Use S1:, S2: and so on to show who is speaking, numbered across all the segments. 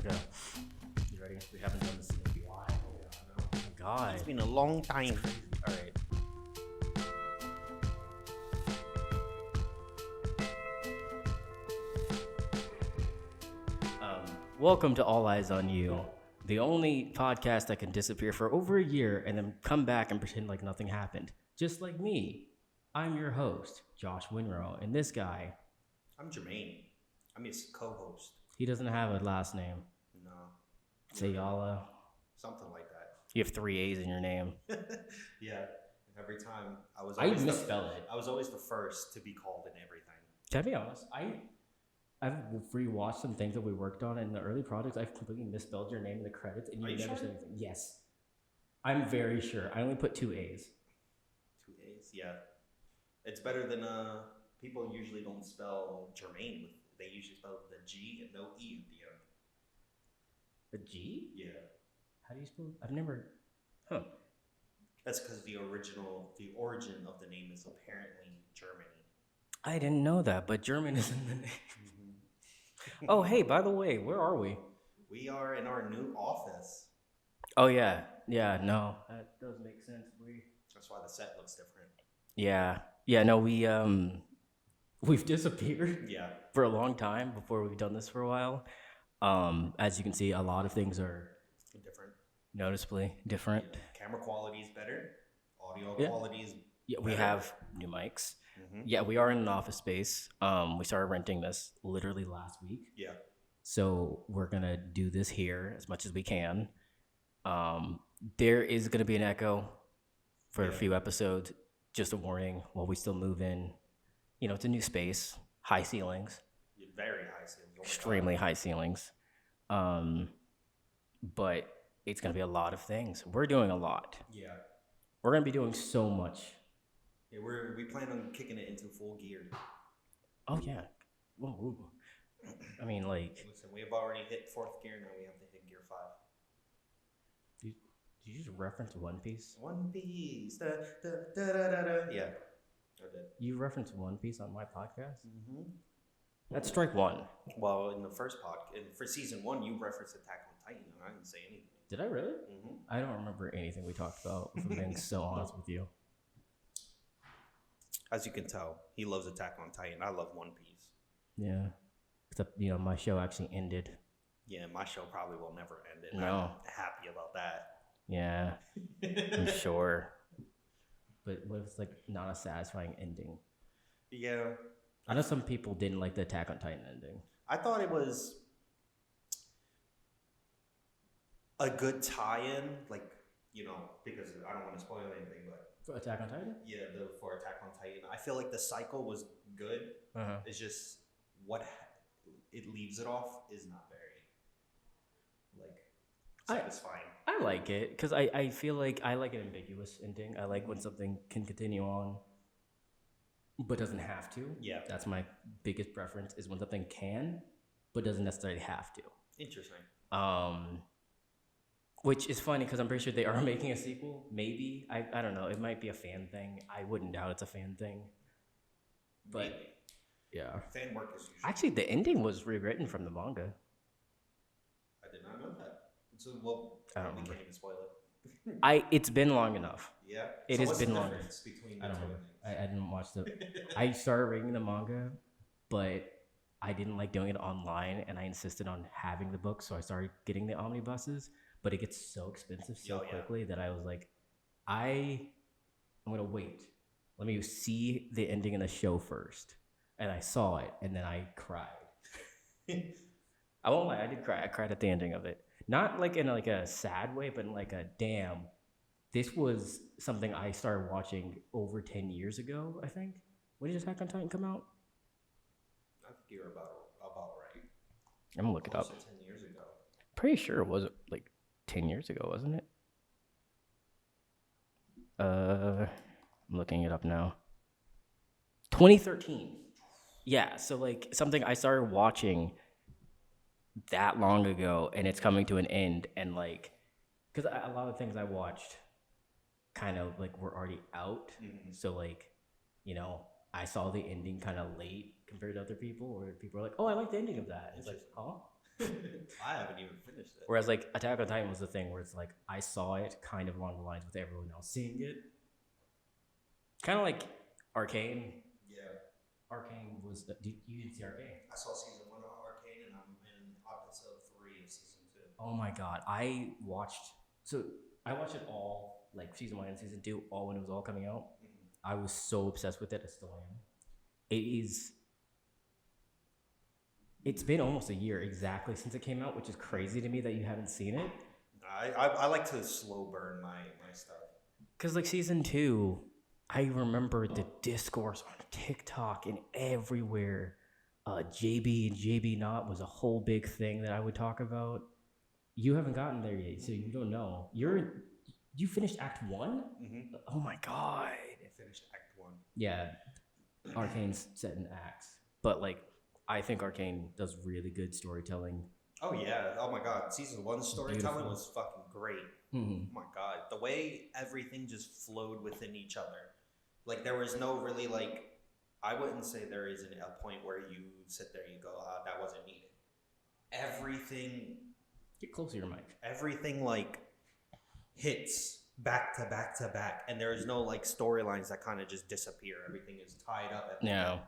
S1: Okay. You ready? We haven't done this in a while. Oh my god.
S2: It's been a long time.
S1: All right. Welcome to All Eyes on You, the only podcast that can disappear for over a year and then come back and pretend like nothing happened. Just like me. I'm your host, Josh Winrow, and this guy,
S2: I'm Jermaine. I'm his co-host.
S1: he doesn't have a last name.
S2: No.
S1: Sayala.
S2: Something like that.
S1: You have 3 A's in your name.
S2: Yeah. Every time I was
S1: I
S2: always
S1: misspell it.
S2: I was always the first to be called in everything.
S1: Can I be honest? I've rewatched some things that we worked on in the early projects. I've completely misspelled your name in the credits, and you
S2: Are you
S1: never
S2: sure?
S1: said anything. Yes, I'm very sure. I only put 2 A's.
S2: 2 A's, yeah. It's better than people usually don't spell Jermaine with. They usually spell the G and no E at the end.
S1: A G?
S2: Yeah.
S1: How do you spell? I've never. Huh.
S2: That's because the origin of the name is apparently Germany.
S1: I didn't know that, but German is in the name. Oh, hey, by the way, where are we?
S2: We are in our new office.
S1: Oh yeah, no, that does make sense.
S2: That's why the set looks different.
S1: Yeah, no, we've disappeared.
S2: Yeah.
S1: For a long time before we've done this for a while. As you can see, a lot of things are
S2: Different.
S1: noticeably different.
S2: Yeah. Camera quality is better. Audio
S1: Yeah.
S2: quality is
S1: Yeah, we
S2: better.
S1: have new mics.
S2: Mm-hmm.
S1: Yeah, we are in an office space. We started renting this literally last week.
S2: Yeah.
S1: So we're gonna do this here as much as we can. There is gonna be an echo for a few episodes. Just a warning while we still move in. You know, it's a new space, high ceilings,
S2: Very high ceilings. Oh my
S1: extremely
S2: God.
S1: high ceilings. But it's gonna be a lot of things. We're doing a lot.
S2: Yeah.
S1: We're gonna be doing so much.
S2: Yeah, we plan on kicking it into full gear.
S1: Oh yeah. Whoa. I mean, like,
S2: Listen, we have already hit 4th gear. Now we have to hit gear 5.
S1: did you just reference One Piece?
S2: One Piece. Da, da, da, da, da, da. Yeah, I did.
S1: You referenced One Piece on my podcast?
S2: Mm-hmm.
S1: That's strike one.
S2: Well, in the first for season 1, you referenced Attack on Titan, and I didn't say anything.
S1: Did I really?
S2: Mm-hmm.
S1: I don't remember anything we talked about, if I'm being so honest with you.
S2: As you can tell, he loves Attack on Titan. I love One Piece.
S1: Yeah. Except, my show actually ended.
S2: Yeah, my show probably will never end, and
S1: No.
S2: I'm happy about that.
S1: Yeah, I'm sure. But what if it's, like, not a satisfying ending?
S2: Yeah.
S1: I know some people didn't like the Attack on Titan ending.
S2: I thought it was a good tie-in, because I don't want to spoil anything, but
S1: For Attack on Titan?
S2: yeah, for Attack on Titan, I feel like the cycle was good.
S1: Uh-huh.
S2: It's just what it leaves it off is not very satisfying.
S1: I like it because I feel like I like an ambiguous ending. I like when something can continue on but doesn't have to.
S2: Yeah.
S1: That's my biggest preference, is when something can but doesn't necessarily have to.
S2: Interesting.
S1: Which is funny because I'm pretty sure they are making a sequel. Maybe. I don't know. It might be a fan thing. I wouldn't doubt it's a fan thing. But
S2: Maybe.
S1: yeah.
S2: Fan work is usually.
S1: Actually, the ending was rewritten from the manga.
S2: I did not know that. So, well,
S1: I don't
S2: we
S1: remember.
S2: can't even spoil it.
S1: It's been long enough.
S2: Yeah.
S1: It
S2: So
S1: has
S2: what's
S1: been
S2: the
S1: long.
S2: difference between the
S1: I don't
S2: two
S1: know.
S2: things?
S1: I didn't watch I started reading the manga, but I didn't like doing it online, and I insisted on having the book, so I started getting the omnibuses. But it gets so expensive so quickly that I was like, I'm gonna wait. Let me see the ending in the show first. And I saw it, and then I cried. I won't lie, I did cry. I cried at the ending of it. Not like in like a sad way, but in like a damn. This was something I started watching over 10 years ago, I think. When did Attack on Titan come out?
S2: I think you're about right.
S1: I'm gonna look it up.
S2: Close to 10 years ago.
S1: Pretty sure it was like 10 years ago, wasn't it? I'm looking it up now. 2013. Yeah, so like something I started watching that long ago, and it's coming to an end, and like, because a lot of things I watched kind of like were already out, so like, I saw the ending kind of late compared to other people, where people are like, oh, I like the ending of that. It's like, huh?
S2: I haven't even finished it.
S1: Whereas like Attack on Titan was the thing where it's like I saw it kind of along the lines with everyone else seeing it. Kind of like Arcane.
S2: Yeah.
S1: Arcane was you didn't see Arcane?
S2: I saw season 1 of Arcane, and I'm in episode 3 of season 2.
S1: Oh my god, I watched it all, like season 1 and season 2, all when it was all coming out. Mm-hmm. I was so obsessed with it. I still am. It's been almost a year exactly since it came out, which is crazy to me that you haven't seen it.
S2: I like to slow burn my stuff. Because
S1: like season 2, I remember the discourse on TikTok and everywhere. JB and JB Not was a whole big thing that I would talk about. You haven't gotten there yet, so you don't know. You finished Act 1?
S2: Mm-hmm.
S1: Oh my god!
S2: I finished Act 1.
S1: Yeah, Arcane's set in acts, but like I think Arcane does really good storytelling.
S2: Oh yeah! Oh my god! Season 1 storytelling was fucking great.
S1: Mm-hmm.
S2: Oh my god! The way everything just flowed within each other, like there was no really like. I wouldn't say there isn't a point where you sit there and you go, that wasn't needed. Everything.
S1: Get closer to your mic.
S2: Everything like hits back to back to back, and there's no like storylines that kind of just disappear. Everything is tied up.
S1: No.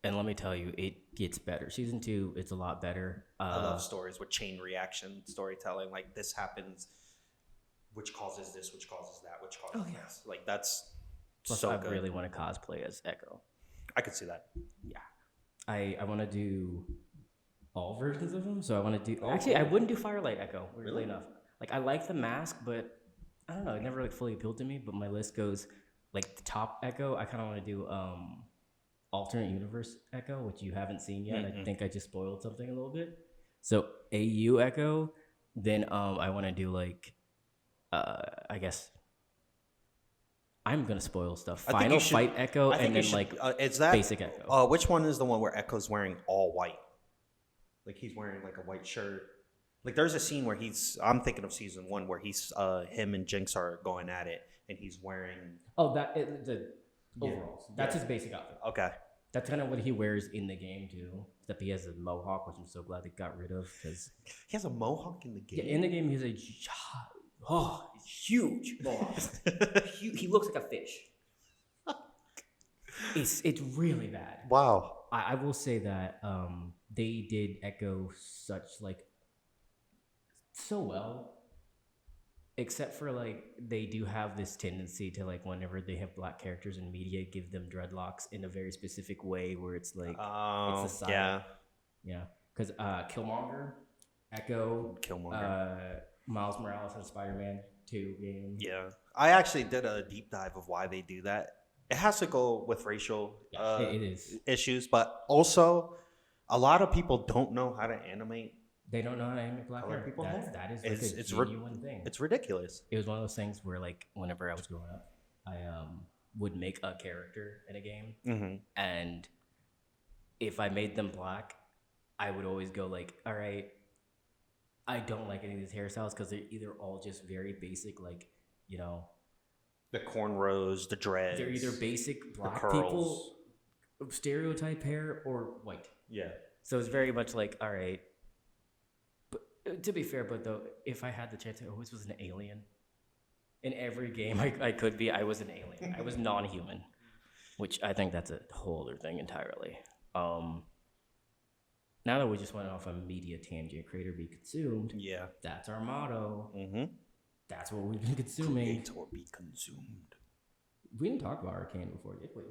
S1: And let me tell you, it gets better. Season 2, it's a lot better.
S2: I love stories with chain reaction storytelling. Like this happens, which causes this, which causes that, which causes this. Like that's.
S1: Plus,
S2: so
S1: I
S2: good.
S1: really want to cosplay as Echo.
S2: I could see that.
S1: Yeah, I want to do all versions of him. So I want to do. Actually, I wouldn't do Firelight Echo. Weirdly enough, like I like the mask, but I don't know. It never like fully appealed to me. But my list goes like the top Echo. I kind of want to do alternate universe Echo, which you haven't seen yet. Mm-hmm. I think I just spoiled something a little bit. So AU Echo. Then I want to do like I guess. I'm gonna spoil stuff. Final Fight Echo, and then like
S2: is that
S1: basic Echo.
S2: Which one is the one where Echo's wearing all white? Like he's wearing like a white shirt. Like there's a scene where I'm thinking of season 1 where him and Jinx are going at it, and he's wearing.
S1: Oh, the overalls. That's his basic outfit.
S2: Okay.
S1: That's kind of what he wears in the game too. Except he has a mohawk, which I'm so glad they got rid of because
S2: he has a mohawk in the game.
S1: Yeah, in the game he's huge mohawk. He looks like a fish. It's really bad.
S2: Wow.
S1: I will say that they did Echo so well, except for like they do have this tendency to like whenever they have black characters in media, give them dreadlocks in a very specific way where it's like it's a side. Yeah, because Killmonger, Echo, Miles Morales and Spider-Man 2 game.
S2: Yeah, I actually did a deep dive of why they do that. It has to go with racial
S1: it is.
S2: Issues, but also a lot of people don't know how to animate.
S1: They don't know how to animate black hair. People that is like a genuine thing.
S2: It's ridiculous.
S1: It was one of those things where like whenever I was growing up, I would make a character in a game,
S2: mm-hmm.
S1: and if I made them black, I would always go like, all right, I don't like any of these hairstyles because they're either all just very basic, like, you know,
S2: the cornrows, the dreads.
S1: They're either basic black people, stereotype hair, or white.
S2: Yeah.
S1: So it's very much like, all right. But to be fair, but though, if I had the chance, I always was an alien. In every game I could be, I was an alien. I was non-human, which I think that's a whole other thing entirely. Now that we just went off a media tangent, creator be consumed.
S2: Yeah.
S1: That's our motto.
S2: Mm-hmm.
S1: That's what we've been consuming.
S2: Create or be consumed.
S1: We didn't talk about Arcane before, did we?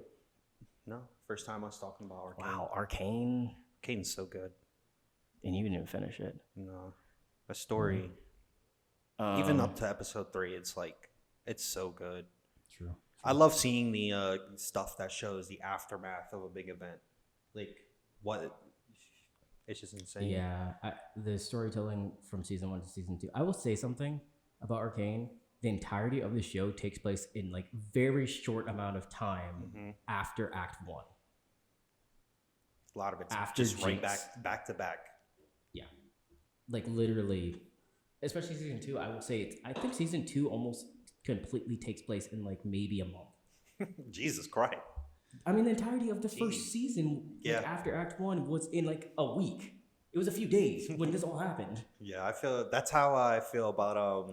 S2: No. First time I was talking about Arcane.
S1: Wow, Arcane.
S2: Arcane's so good.
S1: And you didn't finish it.
S2: No. The story, even up to episode 3, it's like, it's so good.
S1: True.
S2: I love seeing the stuff that shows the aftermath of a big event. Like, what... It's just insane.
S1: Yeah, the storytelling from season 1 to season 2. I will say something about Arcane. The entirety of the show takes place in like very short amount of time after Act 1.
S2: A lot of it's
S1: after
S2: just right
S1: Jinx.
S2: back to back.
S1: Yeah, like literally, especially season 2. I would say I think season 2 almost completely takes place in like maybe a month.
S2: Jesus Christ.
S1: I mean, the entirety of the first season, like after Act 1, was in like a week. It was a few days when this all happened.
S2: Yeah, that's how I feel about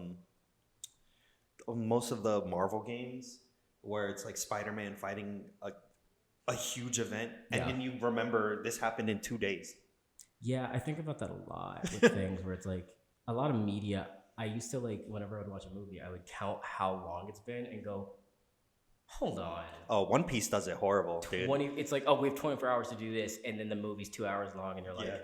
S2: most of the Marvel games, where it's like Spider-Man fighting a huge event, and
S1: Yeah.
S2: then you remember this happened in 2 days.
S1: Yeah, I think about that a lot with things where it's like a lot of media. I used to like whenever I would watch a movie, I would count how long it's been and go, hold on.
S2: Oh, One Piece does it horrible, dude.
S1: It's like, oh, we have 24 hours to do this, and then the movie's 2 hours long, and you're like,
S2: Yeah.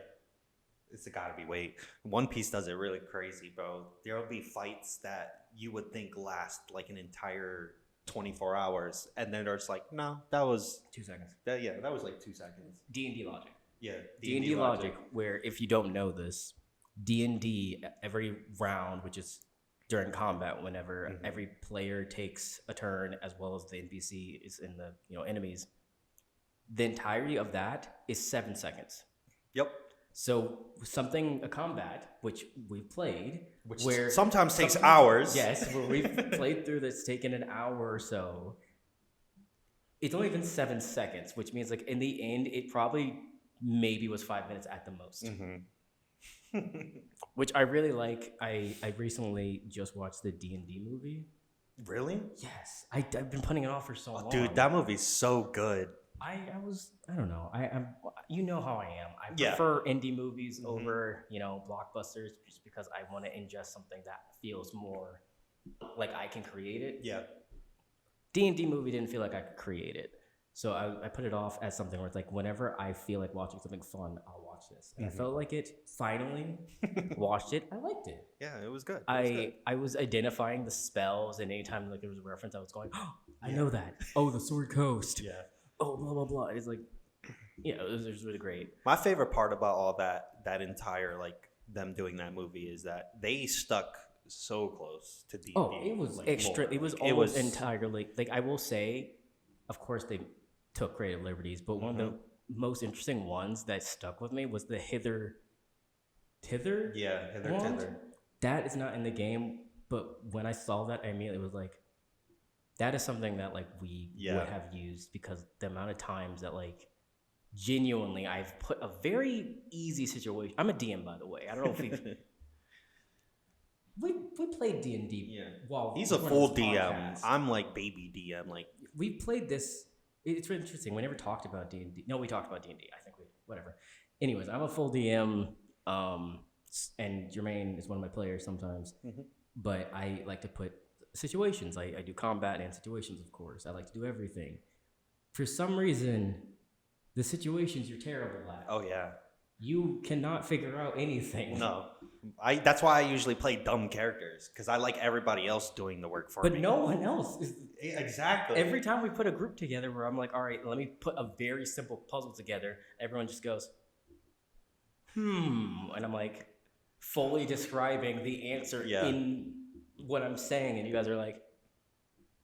S2: It's gotta be wait. One Piece does it really crazy, bro. There'll be fights that you would think last like an entire 24 hours, and then there's like, no, that was
S1: 2 seconds.
S2: that. Yeah, that was like 2 seconds.
S1: D&D logic.
S2: Yeah,
S1: D&D logic, where if you don't know this, D&D, every round, which is during combat, whenever every player takes a turn, as well as the NPC is in the enemies, the entirety of that is 7 seconds.
S2: Yep.
S1: So a combat, which we've played,
S2: Which
S1: where
S2: sometimes takes hours.
S1: Yes, where we've played through that's taken an hour or so. It's only been 7 seconds, which means like in the end, it probably maybe was 5 minutes at the most. Which I really like. I recently just watched the D&D movie.
S2: Really?
S1: Yes, I've been putting it off for so long.
S2: Dude, that movie's so good.
S1: I don't know. I'm how I am. I prefer indie movies over, blockbusters, just because I want to ingest something that feels more like I can create it.
S2: Yeah.
S1: D&D movie didn't feel like I could create it. So I put it off as something where it's like whenever I feel like watching something fun, I'll watch this. And I felt like it finally watched it. I liked it.
S2: Yeah, it was good.
S1: I was identifying the spells, and anytime like there was a reference, I was going, oh, I know that. Oh, the Sword Coast.
S2: Yeah.
S1: Oh, blah blah blah. It's like, it was really great.
S2: My favorite part about all that entire like them doing that movie is that they stuck so close to D&D.
S1: Oh, it was
S2: like,
S1: extra.
S2: lore.
S1: It was almost entirely like I will say, of course they took creative liberties, but one of the most interesting ones that stuck with me was the hither.
S2: Yeah, hither.
S1: That is not in the game, but when I saw that, I immediately was like, that is something that like we would have used, because the amount of times that like genuinely I've put a very easy situation. I'm a DM, by the way. I don't know if we played D&D.
S2: Yeah.
S1: While
S2: he's a full DM. I'm like baby DM. Like
S1: we played this. It's really interesting. We never talked about D&D. No, we talked about D&D. I think whatever. Anyways, I'm a full DM. And Jermaine is one of my players sometimes. But I like to put situations. I do combat and situations, of course. I like to do everything. For some reason, the situations you're terrible at.
S2: Oh yeah.
S1: You cannot figure out anything.
S2: No. That's why I usually play dumb characters, because I like everybody else doing the work for me.
S1: But no one else is.
S2: Exactly.
S1: Every time we put a group together where I'm like, all right, let me put a very simple puzzle together, everyone just goes, and I'm like fully describing the answer in what I'm saying, and you guys are like,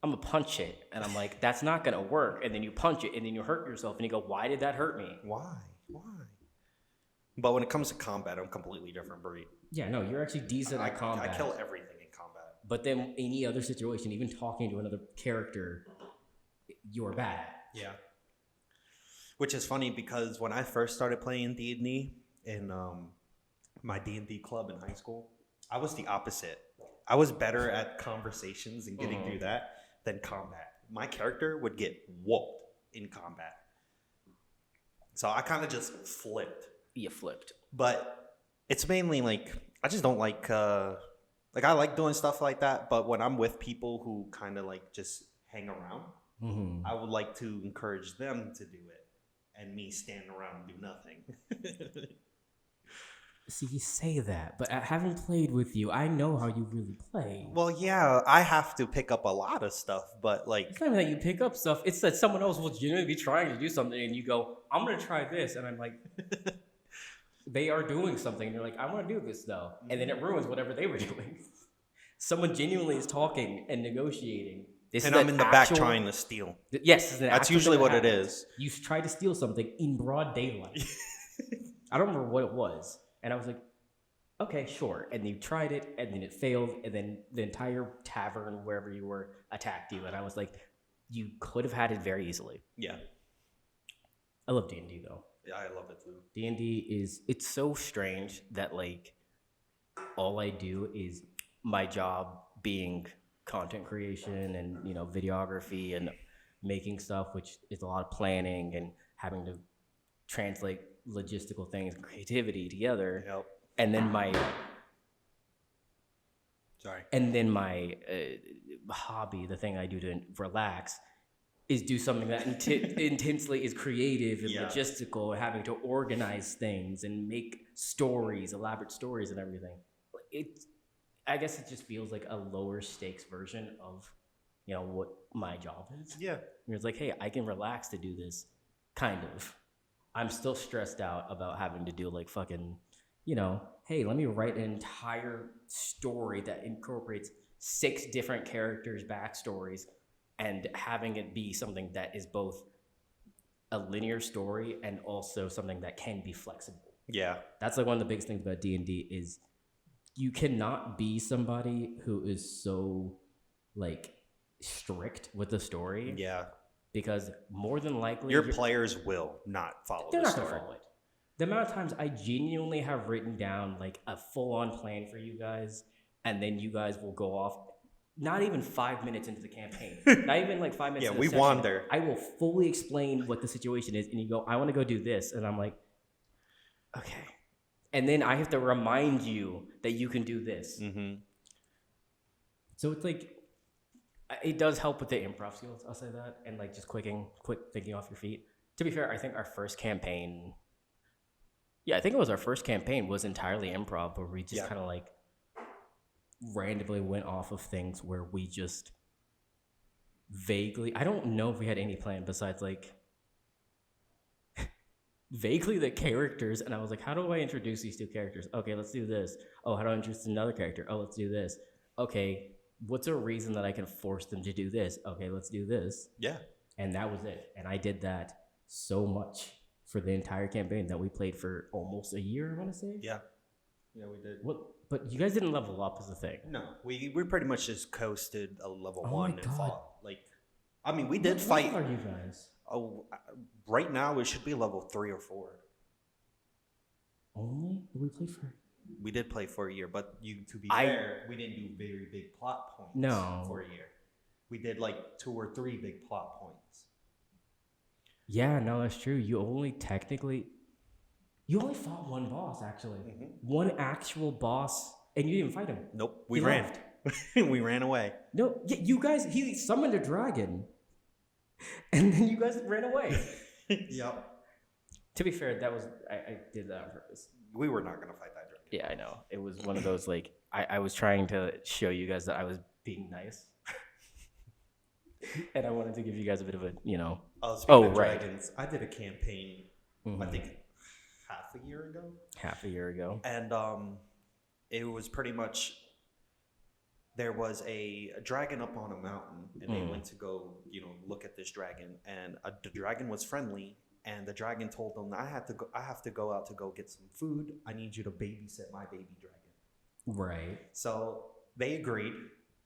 S1: I'm gonna punch it, and I'm like, that's not gonna work, and then you punch it, and then you hurt yourself, and you go, why did that hurt me?
S2: Why? But when it comes to combat, I'm completely different breed.
S1: Yeah, no, you're actually decent at combat.
S2: I kill everything in combat.
S1: But then any other situation, even talking to another character, you're bad at.
S2: Yeah. Which is funny, because when I first started playing D&D in my D&D club in high school, I was the opposite. I was better at conversations and getting through that than combat. My character would get whooped in combat. So I kind of just flipped.
S1: You flipped.
S2: But it's mainly like, I just don't like I like doing stuff like that, but when I'm with people who kind of like just hang around, I would like to encourage them to do it, and me stand around and do nothing.
S1: See, you say that, but I haven't played with you. I know how you really play.
S2: Well, yeah, I have to pick up a lot of stuff, but like,
S1: it's not even that you pick up stuff. It's that someone else will genuinely be trying to do something, and you go, I'm going to try this. And I'm like, they are doing something. And you're like, I want to do this, though. And then it ruins whatever they were doing. Someone genuinely is talking and negotiating.
S2: And I'm in the back trying to steal.
S1: Yes.
S2: That's usually what it is.
S1: You tried to steal something in broad daylight. I don't remember what it was. And I was like, okay, sure. And you tried it, and then it failed, and then the entire tavern, wherever you were, attacked you. And I was like, you could have had it very easily.
S2: Yeah.
S1: I love D&D, though.
S2: I love it too.
S1: D&D is, it's so strange that like all I do is my job being content creation and videography and making stuff, which is a lot of planning and having to translate logistical things and creativity together.
S2: Yep.
S1: And then my
S2: Sorry.
S1: and then my hobby, the thing I do to relax, is do something that intensely is creative and logistical, and having to organize things and make stories, elaborate stories and everything. I guess it just feels like a lower stakes version of what my job is.
S2: Yeah.
S1: It's like, hey, I can relax to do this, kind of. I'm still stressed out about having to do like fucking, hey, let me write an entire story that incorporates 6 different characters' backstories and having it be something that is both a linear story and also something that can be flexible.
S2: Yeah.
S1: That's like one of the biggest things about D&D is you cannot be somebody who is so like strict with the story.
S2: Yeah.
S1: Because more than likely
S2: your players will not follow
S1: they're
S2: the
S1: not
S2: story.
S1: gonna follow it. The amount of times I genuinely have written down like a full-on plan for you guys, and then you guys will go off not even 5 minutes into the campaign. Not even like 5 minutes
S2: Yeah,
S1: into the
S2: we
S1: session.
S2: wander.
S1: I will fully explain what the situation is, and you go, I want to go do this. And I'm like, okay. And then I have to remind you that you can do this.
S2: Mm-hmm.
S1: So it's like, it does help with the improv skills, I'll say that, and like just quick thinking off your feet. To be fair, I think our first campaign, our first campaign was entirely improv, where we just kind of like randomly went off of things where we just vaguely, I don't know if we had any plan besides like vaguely the characters, and I was like, how do I introduce these 2 characters? Okay, let's do this. Oh, how do I introduce another character? Oh, let's do this. Okay, what's a reason that I can force them to do this? Okay, let's do this.
S2: Yeah.
S1: And that was it. And I did that so much for the entire campaign that we played for almost a year, I want to say.
S2: Yeah. Yeah, we did.
S1: What? But you guys didn't level up as a thing.
S2: No, we pretty much just coasted a level
S1: Oh
S2: 1
S1: my
S2: and
S1: God.
S2: fought. Like, I mean, we did fight.
S1: What level are you guys?
S2: Oh, right now it should be level 3 or 4.
S1: Only? We played for...
S2: We did play for a year, but to be fair, we didn't do very big plot points for a year. We did like 2 or 3 big plot points.
S1: Yeah, no, that's true. You only fought one boss, actually. Mm-hmm. One actual boss, and you didn't fight him.
S2: Nope, we ran. We ran away.
S1: No, yeah, you guys, he summoned a dragon, and then you guys ran away.
S2: Yep.
S1: To be fair, I did that on purpose.
S2: We were not going to fight that dragon.
S1: Yeah, I know. It was one of those, like, I was trying to show you guys that I was being nice. And I wanted to give you guys a bit of a,
S2: Dragons, I did a campaign, I think half a year ago. And it was pretty much, there was a dragon up on a mountain, and they went to go, look at this dragon. And the dragon was friendly. And the dragon told them, I have to go out to go get some food. I need you to babysit my baby dragon.
S1: Right.
S2: So they agreed.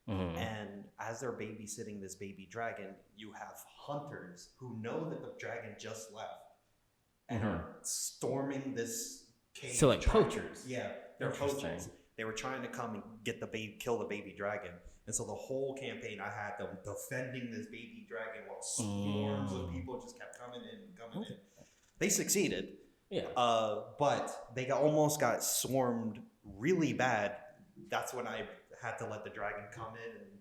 S2: Mm-hmm. And as they're babysitting this baby dragon, you have hunters who know that the dragon just left and are storming this cave.
S1: So like poachers.
S2: Yeah, they're poachers. They were trying to come and kill the baby dragon. And so the whole campaign, I had them defending this baby dragon while swarms of people just kept coming in. They succeeded. Yeah. But they almost got swarmed really bad. That's when I had to let the dragon come in and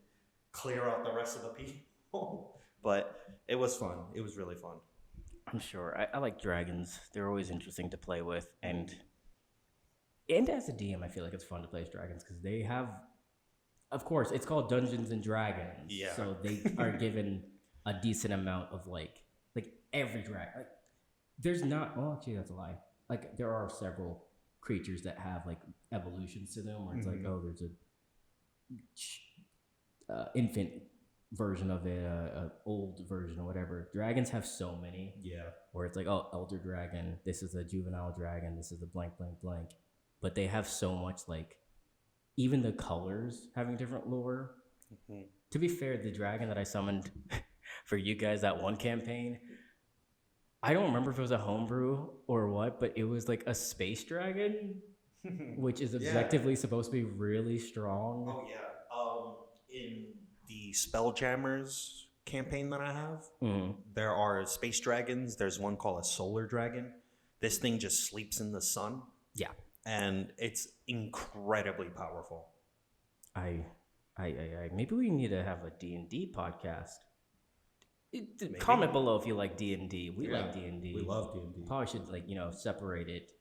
S2: clear out the rest of the people. But it was fun. It was really fun.
S1: I'm sure. I like dragons. They're always interesting to play with. And as a DM, I feel like it's fun to play as dragons because they have... Of course, it's called Dungeons and Dragons. Yeah. So they are given a decent amount of like every dragon. Like, there's not. Oh, actually, that's a lie. Like there are several creatures that have like evolutions to them, where it's like, oh, there's a infant version of it, a old version or whatever. Dragons have so many. Yeah. Where it's like, oh, elder dragon. This is a juvenile dragon. This is a blank, blank, blank. But they have so much like. Even the colors having different lore. Mm-hmm. To be fair, the dragon that I summoned for you guys that one campaign, I don't remember if it was a homebrew or what, but it was like a space dragon, which is
S2: Yeah.
S1: objectively supposed to be really strong.
S2: Oh yeah. In the Spelljammers campaign that I have, there are space dragons. There's one called a solar dragon. This thing just sleeps in the sun,
S1: Yeah.
S2: and it's incredibly powerful.
S1: I maybe we need to have a D&D podcast. Comment below if you like D&D. We like D&D.
S3: We love D&D.
S1: Probably should separate it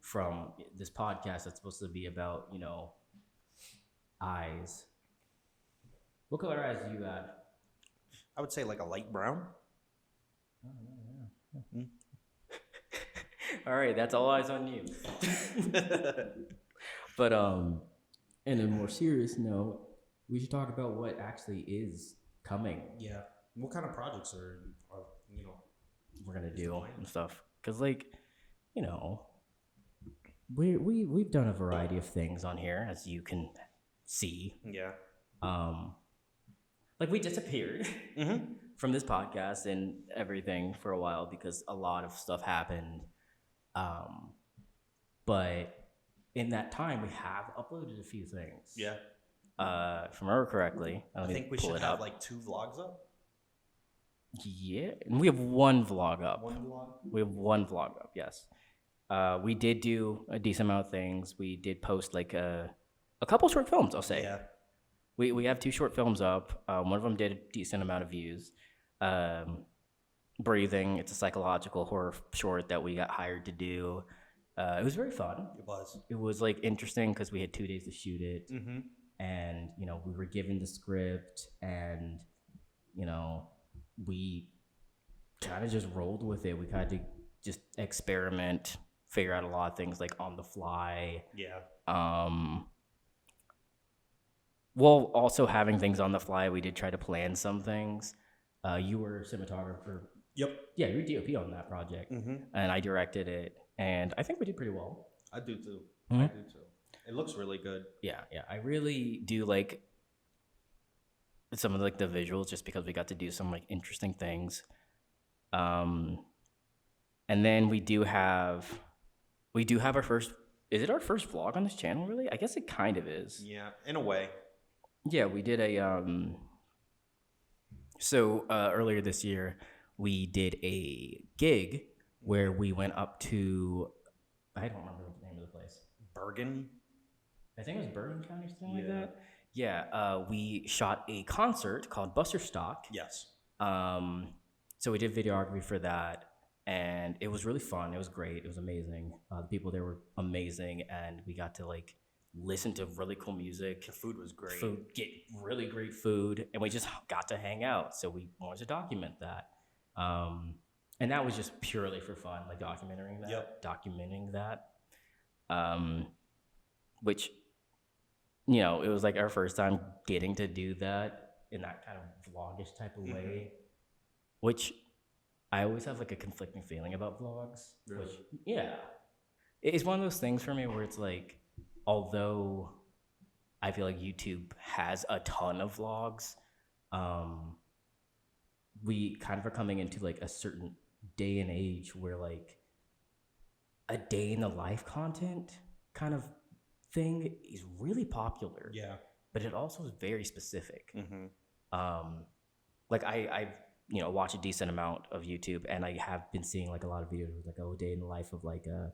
S1: from this podcast that's supposed to be about, eyes. What color eyes do you got?
S2: I would say like a light brown.
S1: All right, that's all eyes on you. But in a more serious note, we should talk about what actually is coming.
S3: Yeah. What kind of projects are
S1: we're gonna do and stuff? Because we've done a variety of things on here, as you can see.
S2: Yeah.
S1: We disappeared from this podcast and everything for a while because a lot of stuff happened. But in that time, we have uploaded a few things.
S2: Yeah.
S1: If I remember correctly,
S2: I think we should have like 2 vlogs up.
S1: Yeah, and we have one vlog up.
S2: One vlog?
S1: We have one vlog up, yes. We did do a decent amount of things. We did post a couple short films, I'll say.
S2: Yeah.
S1: We have 2 short films up. One of them did a decent amount of views. Breathing, it's a psychological horror short that we got hired to do. It was very fun.
S2: It was.
S1: It was interesting because we had 2 days to shoot it. And, we were given the script and, we kind of just rolled with it. We kind of just experiment, figure out a lot of things on the fly.
S2: Yeah.
S1: Well, also having things on the fly, we did try to plan some things. You were a cinematographer.
S3: Yep.
S1: Yeah, you were DOP on that project. And I directed it. And I think we did pretty well.
S2: I do too.
S1: Mhm.
S2: I do too. It looks really good.
S1: Yeah. I really do like some of the visuals just because we got to do some interesting things. And then we do have our first, is it our first vlog on this channel really? I guess it kind of is.
S2: Yeah, in a way.
S1: Yeah, we did a earlier this year we did a gig where we went up to, I don't remember the name of the place.
S2: Bergen?
S1: I think it was Bergen County or something like that. Yeah, we shot a concert called Buster Stock.
S2: Yes.
S1: So we did videography for that, and it was really fun. It was great. It was amazing. The people there were amazing, and we got to listen to really cool music.
S2: The food was great.
S1: Get really great food, and we just got to hang out. So we wanted to document that. And that was just purely for fun, documenting that.
S2: Yep.
S1: Documenting that. Which, it was our first time getting to do that in that kind of vlogish type of way, which I always have a conflicting feeling about vlogs.
S3: Really?
S1: Which, yeah, it's one of those things for me where it's although I feel YouTube has a ton of vlogs, we kind of are coming into a certain day and age where a day in the life content kind of thing is really popular.
S2: Yeah.
S1: But it also is very specific. I watch a decent amount of YouTube, and I have been seeing a lot of videos with day in the life of a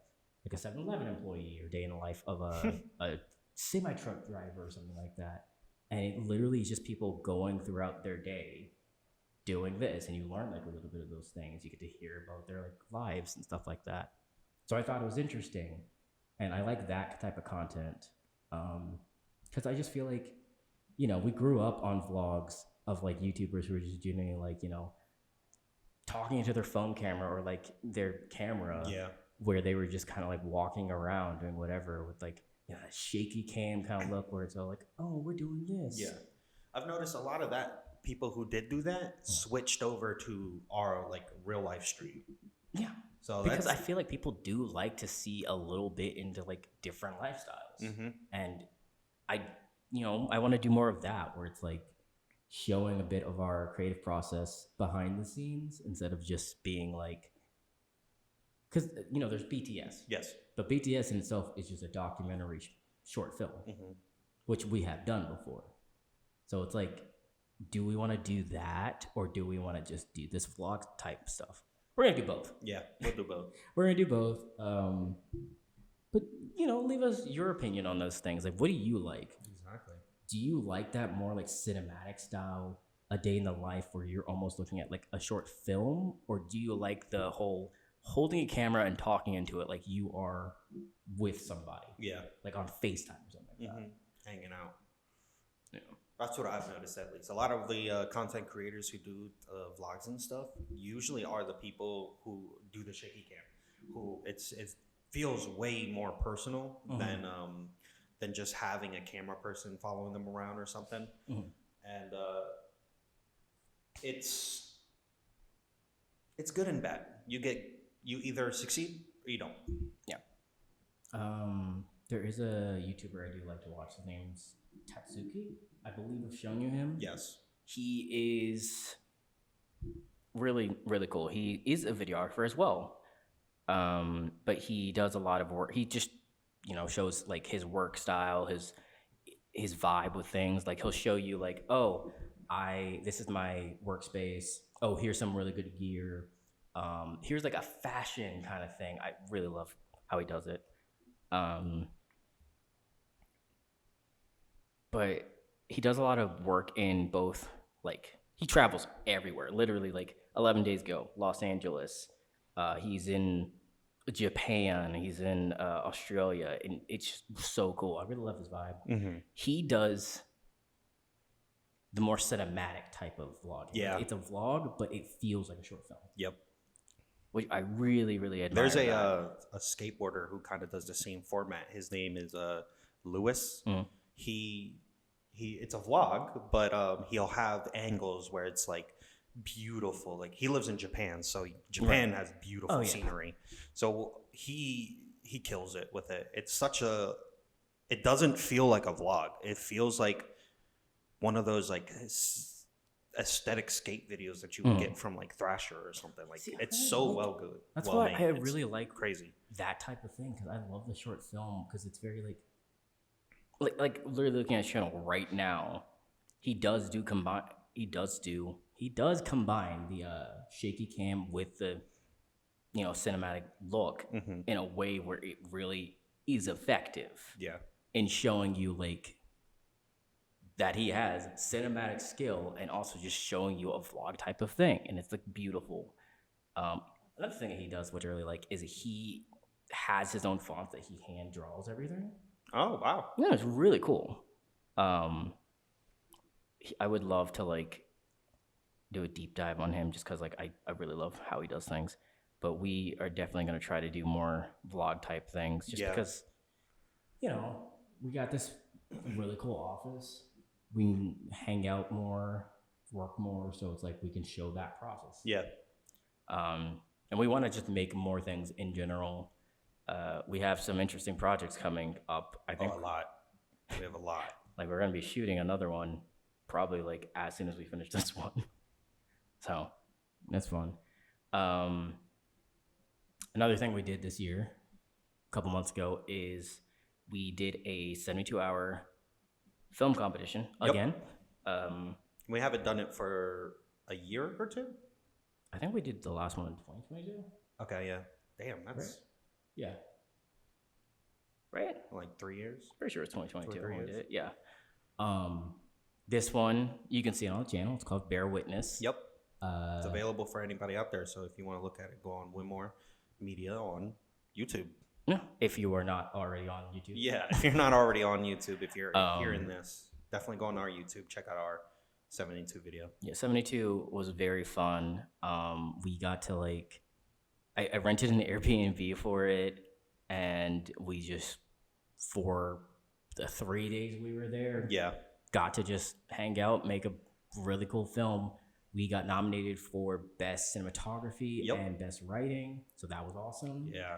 S1: 7-Eleven employee, or day in the life of a semi truck driver or something like that. And it literally is just people going throughout their day doing this, and you learn a little bit of those things. You get to hear about their lives and stuff like that. So I thought it was interesting, and I like that type of content because I just feel we grew up on vlogs of YouTubers who are just doing talking into their phone camera or their camera, where they were just kind of walking around doing whatever with that shaky cam kind of look where it's all oh, we're doing this.
S2: Yeah, I've noticed a lot of that. People who did do that switched over to our real life stream.
S1: Yeah.
S2: So
S1: because I feel people do like to see a little bit into different lifestyles, and I want to do more of that where it's showing a bit of our creative process behind the scenes instead of just being like, because there's BTS,
S2: Yes.
S1: but BTS in itself is just a documentary short film, which we have done before. So it's like, do we want to do that, or do we want to just do this vlog type stuff? We're gonna do both.
S2: Yeah, we'll do both.
S1: We're gonna do both. But leave us your opinion on those things. Like, what do you like?
S3: Exactly.
S1: Do you like that more like cinematic style, a day in the life where you're almost looking at like a short film, or do you like the whole holding a camera and talking into it like you are with somebody?
S2: Yeah.
S1: Like on FaceTime or something like that.
S2: Hanging out.
S1: Yeah.
S2: That's what I've noticed, at least. A lot of the content creators who do vlogs and stuff usually are the people who do the shaky cam, who it feels way more personal than just having a camera person following them around or something. And it's good and bad. You either succeed or you don't.
S1: Yeah. There is a YouTuber I do like to watch. His name's Tatsuki. I believe I've shown you him.
S2: Yes.
S1: He is really, really cool. He is a videographer as well. But he does a lot of work. He just, shows like his work style, his vibe with things. Like he'll show you like, oh, this is my workspace. Oh, here's some really good gear. Here's like a fashion kind of thing. I really love how he does it. But he does a lot of work in both, like he travels everywhere, literally like 11 days ago, Los Angeles. He's in Japan, he's in Australia, and it's so cool. I really love his vibe. He does the more cinematic type of vlog.
S2: Yeah.
S1: It's a vlog, but it feels like a short film.
S2: Yep.
S1: Which I really, really admire.
S2: There's a skateboarder who kind of does the same format. His name is Lewis. He it's a vlog, but he'll have angles where it's like beautiful. Like he lives in Japan, so Japan has beautiful scenery. So he kills it with it. It's it doesn't feel like a vlog. It feels like one of those like aesthetic skate videos that you would get from like Thrasher or something. Like it's so well good.
S1: That's
S2: well
S1: why
S2: made.
S1: I really like
S2: crazy
S1: that type of thing, because I love the short film, because it's very like literally looking at his channel right now, he does combine the shaky cam with the cinematic look in a way where it really is effective.
S2: Yeah.
S1: In showing you like that he has cinematic skill, and also just showing you a vlog type of thing, and it's like beautiful. Another thing that he does, which I really like, is he has his own fonts that he hand draws everything.
S2: Oh wow.
S1: Yeah, it's really cool. I would love to like do a deep dive on him, just because like I really love how he does things. But we are definitely going to try to do more vlog type things, just because we got this really cool office. We can hang out more, work more, so it's like we can show that process.
S2: Yeah.
S1: And we want to just make more things in general. We have some interesting projects coming up. I think
S2: a lot. We have a lot.
S1: Like we're gonna be shooting another one, probably like as soon as we finish this one. So that's fun. Another thing we did this year, a couple months ago, is we did a 72-hour film competition again.
S2: We haven't done it for a year or two.
S1: I think we did the last one in 2022.
S2: Okay, yeah. Damn, that's
S1: right. Yeah. Right?
S2: Like 3 years?
S1: Pretty sure it's 2022 when we
S2: years.
S1: did it. Yeah. This one, you can see it on the channel. It's called Bear Witness.
S2: Yep. It's available for anybody out there. So if you want to look at it, go on Winmore Media on YouTube.
S1: Yeah. If you are not already on YouTube.
S2: Yeah. If you're not already on YouTube, if you're hearing this, definitely go on our YouTube. Check out our 72 video.
S1: Yeah, 72 was very fun. We got to like, I rented an Airbnb for it, and we just, for the 3 days we were there, got to just hang out, make a really cool film. We got nominated for Best Cinematography and Best Writing, so that was awesome.
S2: Yeah.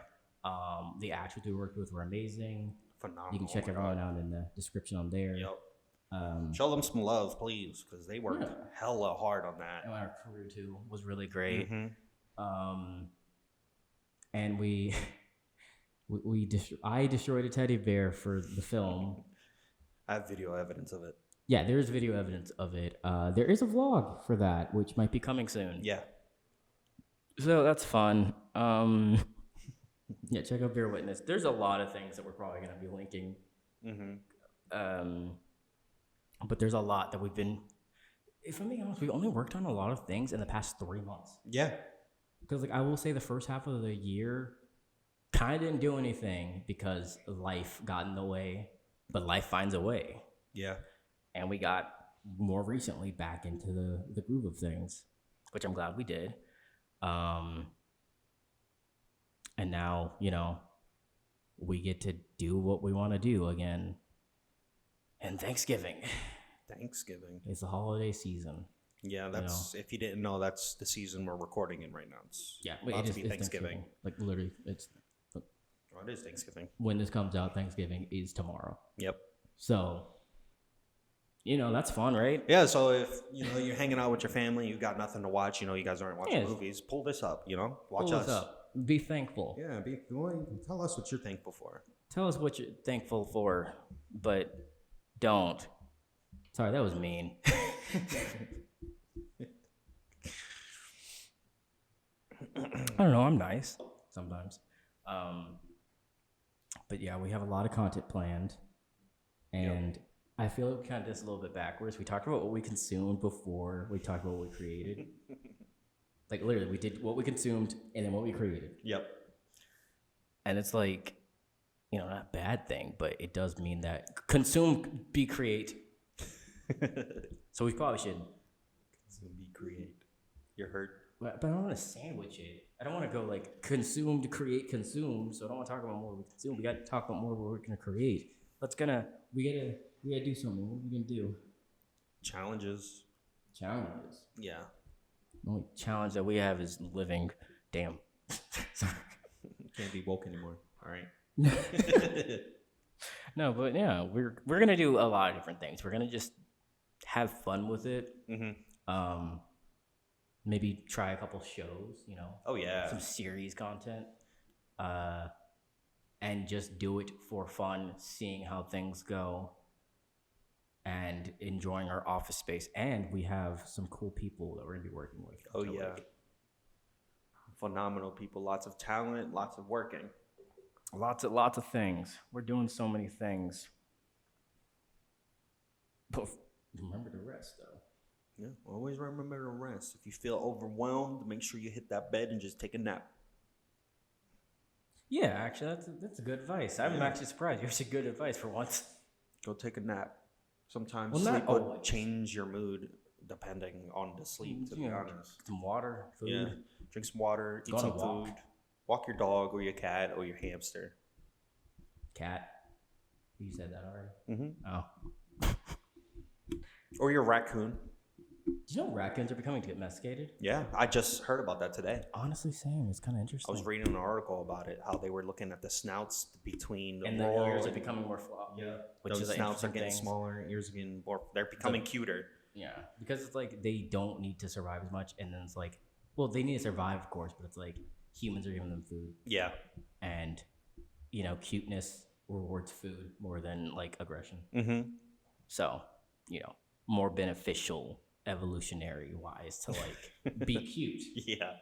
S1: The actors we worked with were amazing.
S2: Phenomenal.
S1: You can check everyone out in the description on there.
S2: Yep. Show them some love, please, because they worked
S1: Yeah.
S2: hella hard on that.
S1: And our crew too was really great.
S2: Mhm.
S1: And I destroyed a teddy bear for the film.
S2: I have video evidence of it.
S1: Yeah, there's video evidence of it. There is a vlog for that, which might be coming soon.
S2: Yeah.
S1: So that's fun. Yeah, check out Bear Witness. There's a lot of things that we're probably going to be linking. But there's a lot that we've been. If I'm being honest, we've only worked on a lot of things in the past 3 months.
S2: Yeah.
S1: Because like I will say, the first half of the year, kind of didn't do anything because life got in the way. But life finds a way.
S2: Yeah.
S1: And we got more recently back into the groove of things, which I'm glad we did. And now, we get to do what we want to do again. And Thanksgiving.
S2: Thanksgiving.
S1: It's the holiday season.
S2: Yeah, that's if you didn't know, that's the season we're recording in right now. It's about to be Thanksgiving.
S1: Like literally, it's
S2: Oh, it is Thanksgiving.
S1: when this comes out, Thanksgiving is tomorrow.
S2: Yep.
S1: So, that's fun, right?
S2: Yeah, so if you're hanging out with your family, you've got nothing to watch, you guys aren't watching
S1: Yeah.
S2: movies, pull this up, watch
S1: Pull
S2: us.
S1: us up. Be thankful.
S3: Yeah, tell us what you're
S2: Thankful for.
S1: Tell us what you're thankful for, but don't. Sorry, that was mean. I don't know. I'm nice sometimes. But yeah, we have a lot of content planned. And I feel like we kind of did this a little bit backwards. We talked about what we consumed before we talked about what we created. Like literally, we did what we consumed and then what we created.
S2: Yep.
S1: And it's like, not a bad thing, but it does mean that consume, be create. So we probably should.
S2: Be create. You're hurt.
S1: But I don't want to sandwich it. I don't want to go like consume to create, consume. So I don't want to talk about more we consume. We got to talk about more what we're gonna create. We gotta do something. What are we gonna do?
S2: Challenges.
S1: Challenges.
S2: Yeah.
S1: The only challenge that we have is living. Damn. Sorry.
S2: Can't be woke anymore. All right.
S1: No, but yeah, we're gonna do a lot of different things. We're gonna just have fun with it. Maybe try a couple shows.
S2: Oh yeah.
S1: Some series content. And just do it for fun, seeing how things go, and enjoying our office space. And we have some cool people that we're gonna be working with.
S2: Oh
S1: So,
S2: yeah. Phenomenal people. Lots of talent. Lots of working.
S1: lots of things. We're doing so many things. But remember to rest, though.
S2: Yeah. Always remember to rest. If you feel overwhelmed, make sure you hit that bed and just take a nap.
S1: Yeah, actually, that's a good advice. I'm actually surprised. You're good advice for once.
S2: Go take a nap. Sometimes
S1: Well, not
S2: sleep will
S1: always.
S2: change your mood depending on the sleep, to be honest.
S1: Some water, food.
S2: Yeah. Drink some water, eat
S1: Go on
S2: some
S1: a walk.
S2: food. Walk your dog or your cat or your hamster.
S1: Cat. You said that already.
S2: Mm-hmm.
S1: Oh.
S2: Or your raccoon.
S1: Do you know raccoons are becoming domesticated?
S2: Yeah, I just heard about that today.
S1: Honestly, same. It's kind of
S2: I
S1: interesting.
S2: was reading an article about it, how they were looking at the snouts between the
S1: And the
S2: rural
S1: ears are
S2: and-
S1: becoming more flop.
S2: Yeah,
S1: Which
S2: those
S1: is an
S2: snouts are
S1: interesting
S2: getting
S1: thing.
S2: smaller, ears are getting more. They're becoming cuter.
S1: Yeah, because it's like they don't need to survive as much, and then it's like, well, they need to survive, of course, but it's like humans are giving them food,
S2: Yeah.
S1: and cuteness rewards food more than like aggression.
S2: Mm-hmm.
S1: So, more beneficial evolutionary wise to like be cute.
S2: Yeah.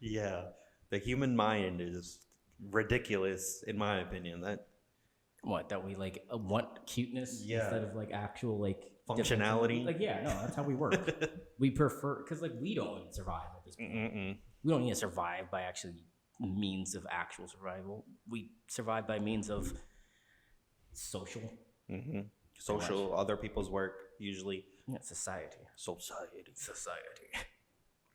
S2: Yeah. The human mind is ridiculous, in my opinion. That
S1: What that we like want cuteness
S2: Yeah.
S1: instead of like actual like
S2: Functionality?
S1: Like no, that's how we work. We prefer because like we don't need to survive at this point.
S2: Mm-mm.
S1: We don't need to survive by actually means of actual survival. We survive by means of social.
S2: Mm-hmm. Social, other people's work, usually.
S1: Yeah, society.
S2: Society.
S1: Society.